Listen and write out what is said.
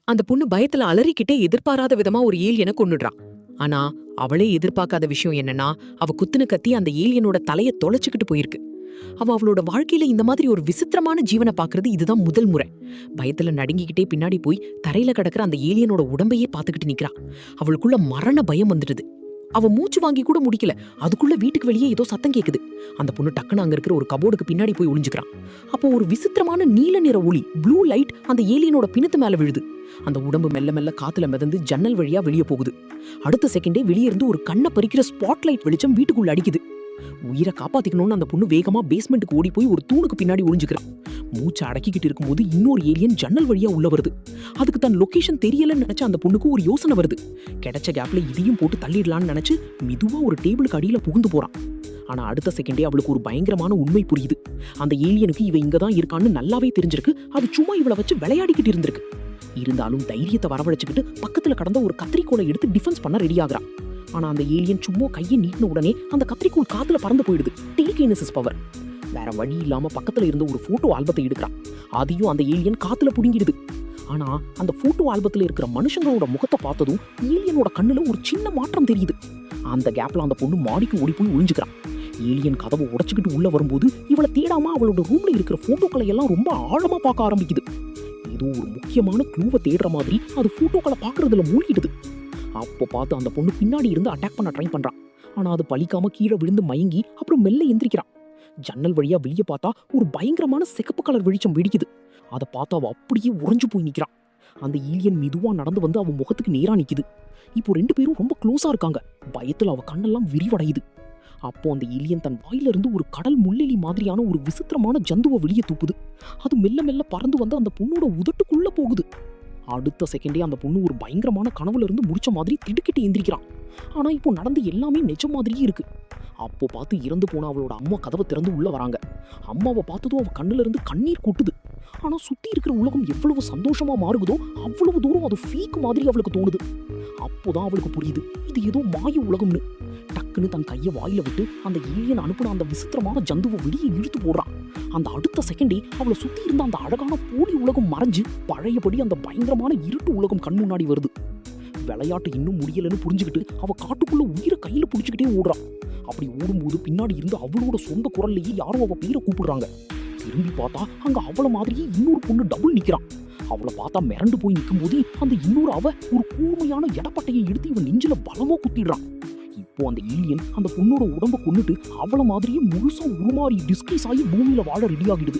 அந்த பொண்ணு பயத்துல அலறிக்கிட்டே எதிர்பாராத விதமா ஒரு ஏலியனை கொன்னுடுறான். ஆனா அவளே எதிர்பார்க்காத விஷயம் என்னன்னா, அவ குத்துன கத்தி அந்த ஏலியனோட தலைய தொலைச்சுக்கிட்டு போயிருக்கு. அவளோட வாழ்க்கையில இந்த மாதிரி ஒரு விசித்திரமான ஜீவனை பாக்குறது இதுதான் முதல் முறை. பயத்துல நடுங்கிக்கிட்டே பின்னாடி போய் தரையில கிடக்குற அந்த ஏலியனோட உடம்பையே பாத்துக்கிட்டு நிக்கிறா. அவளுக்குள்ள மரண பயம் வந்துடுது. அவ மூச்சு வாங்கி கூட முடிக்கல. அதுக்குள்ள வீட்டுக்கு வெளியே ஏதோ சத்தம் கேக்குது. அந்த பொண்ணு டக்குன்னு அங்க இருக்கிற ஒரு கபோர்டுக்கு பின்னாடி போய் ஒளிஞ்சுக்கிறான். அப்போ ஒரு விசித்திரமான நீல நிற ஒளி, ப்ளூ லைட் அந்த ஏலியனோட பிணத்து மேல விழுது. அந்த உடம்பு மெல்ல மெல்ல காத்துல மிதந்து ஜன்னல் வழியா வெளியே போகுது. அடுத்த செகண்டே வெளியே இருந்து ஒரு கண்ணை பறிக்கிற ஸ்பாட்லைட் வெளிச்சம் வீட்டுக்குள்ள அடிக்குது. உயிரை காப்பாத்திக்கணும்னு அந்த பொண்ணு வேகமா பேஸ்மெண்ட்டுக்கு ஓடி போய் ஒரு தூணுக்கு பின்னாடி ஒளிஞ்சுக்கிறான். மூச்சை அடக்கிக்கிட்டு இருக்கும்போது இன்னொரு ஏலியன் ஜன்னல் வழியா உள்ள வருது. அதுக்கு தன் லொகேஷன் தெரியலன்னு நினைச்ச அந்த பொண்ணுக்கு ஒரு யோசனை வருது. கிடைச்ச கேப்ல இதையும் போட்டு தள்ளிடலான்னு நினைச்சு மெதுவா ஒரு டேபிளுக்கு அடியில புகுந்து போறான். ஆனா அடுத்த செகண்டே அவளுக்கு ஒரு பயங்கரமான உண்மை புரியுது. அந்த ஏலியனுக்கு இவ இங்கதான் இருக்கான்னு நல்லாவே தெரிஞ்சிருக்கு. அது சும்மா இவளை வச்சு விளையாடிக்கிட்டு இருந்திருக்கு. இருந்தாலும் தைரியத்தை வரவழைச்சுக்கிட்டு பக்கத்துல கடந்த ஒரு கத்திரிக்கோலை எடுத்து டிஃபென்ஸ் பண்ண ரெடி ஆகுறான். ஆனா அந்த ஏலியன் சும்மா கையை நீட்டின உடனே அந்த கத்திரிக்கோள் காத்துல பறந்து போயிடுது. Telekinesis power. வேற வழி இல்லாம பக்கத்துல இருந்த ஒரு போட்டோ ஆல்பத்தை எடுக்கிறான். அதையும் அந்த ஏலியன் காத்துல புடுங்கிடுது. ஆனா அந்த போட்டோ ஆல்பத்துல இருக்கிற மனுஷங்களோட முகத்தை பார்த்ததும் ஏலியனோட கண்ணுல ஒரு சின்ன மாற்றம் தெரியுது. அந்த கேப்ல அந்த பொண்ணு மாடிக்கு ஓடி போய் ஒளிஞ்சுக்கிறான். ஏலியன் கதவை உடைச்சுக்கிட்டு உள்ள வரும்போது இவளை தேடாம அவளோட ரூம்ல இருக்கிற போட்டோக்களை எல்லாம் ரொம்ப ஆழமா பார்க்க ஆரம்பிக்குது. ஏதோ ஒரு முக்கியமான க்ளூவை தேடுற மாதிரி அது போட்டோக்களை பாக்குறதுல மூழ்கிடுது. அப்போ பார்த்து அந்த பொண்ணு பின்னாடி இருந்து அட்டாக் பண்ண ட்ரை பண்றான். ஆனா அது பலிக்காம கீழே விழுந்து மயங்கி அப்புறம் மெல்ல எந்திரிக்கிறான். ஜன்னல் வழியா வெளியே பார்த்தா ஒரு பயங்கரமான சிகப்பு கலர் வெளிச்சம் வெடிக்குது. அதை பார்த்து அவ அப்படியே உறைஞ்சு போய் நிக்கிறான். அந்த ஏலியன் மெதுவா நடந்து வந்து அவன் முகத்துக்கு நேரா நிக்குது. இப்போ ரெண்டு பேரும் ரொம்ப க்ளோஸா இருக்காங்க. பயத்துல அவ கண்ணெல்லாம் விரிவடையுது. அப்போ அந்த ஏலியன் தன் வாயில இருந்து ஒரு கடல் முள்ளெலி மாதிரியான ஒரு விசித்திரமான ஜந்துவை வெளியே தூப்புது. அது மெல்ல மெல்ல பறந்து வந்து அந்த பொண்ணோட உதட்டுக்குள்ள போகுது. அடுத்த செகண்டே அந்த பொண்ணு ஒரு பயங்கரமான கனவுல இருந்து முடிச்ச மாதிரி திடுக்கிட்டு எந்திரிக்கிறான். ஆனா இப்போ நடந்து எல்லாமே நிஜ மாதிரியே இருக்கு. அப்போ பார்த்து இறந்து போன அவளோட அம்மா கதவை திறந்து உள்ள வராங்க. அம்மாவை பார்த்ததும் அவ கண்ணுல இருந்து கண்ணீர் கொட்டுது. ஆனா சுத்தி இருக்கிற உலகம் எவ்வளவு சந்தோஷமா மாறுகுதோ அவ்வளவு தூரம் அது ஃபீக் மாதிரி அவளுக்கு தோணுது. அப்போதான் அவளுக்கு புரியுது இது ஏதோ மாய உலகம்னு. டக்குன்னு தன் கையை வாயில விட்டு அந்த ஏலியன் அனுப்புன அந்த விசித்திரமான ஜந்துவை வெளியே இழுத்து போடுறான். அந்த அடுத்த செகண்டே அவளை சுத்தி இருந்த அந்த அழகான போலி உலகம் மறைஞ்சு பழையபடி அந்த பயங்கரமான இருட்டு உலகம் கண் முன்னாடி வருது. விளையாட்டு இன்னும் முடியலன்னு புரிஞ்சுக்கிட்டு அவ காட்டுக்குள்ள உயிரை கையில புடிச்சுக்கிட்டே ஓடுறான். அப்படி ஓடும்போது பின்னாடி இருந்து அவளோட சொந்த குரல்லையே யாரோ அவ பேரை கூப்பிடுறாங்க. திரும்பி பார்த்தா அங்க அவளை மாதிரியே இன்னொரு பொண்ணு டபுள் நிக்கிறான். அவளை பார்த்தா மிரண்டு போய் நிற்கும் போது அந்த இன்னொரு அவ ஒரு கூர்மையான எடப்பட்டையை எடுத்து இவன் நெஞ்சில பலமா குத்திடுறான். இப்போ அந்த ஏலியன் அந்த பொண்ணோட உடம்ப கொன்னுட்டு அவளை மாதிரியே முழுசா உருமாறி டிஸ்கைஸ் ஆகி பூமியில வாழ ரெடி ஆகிடுது.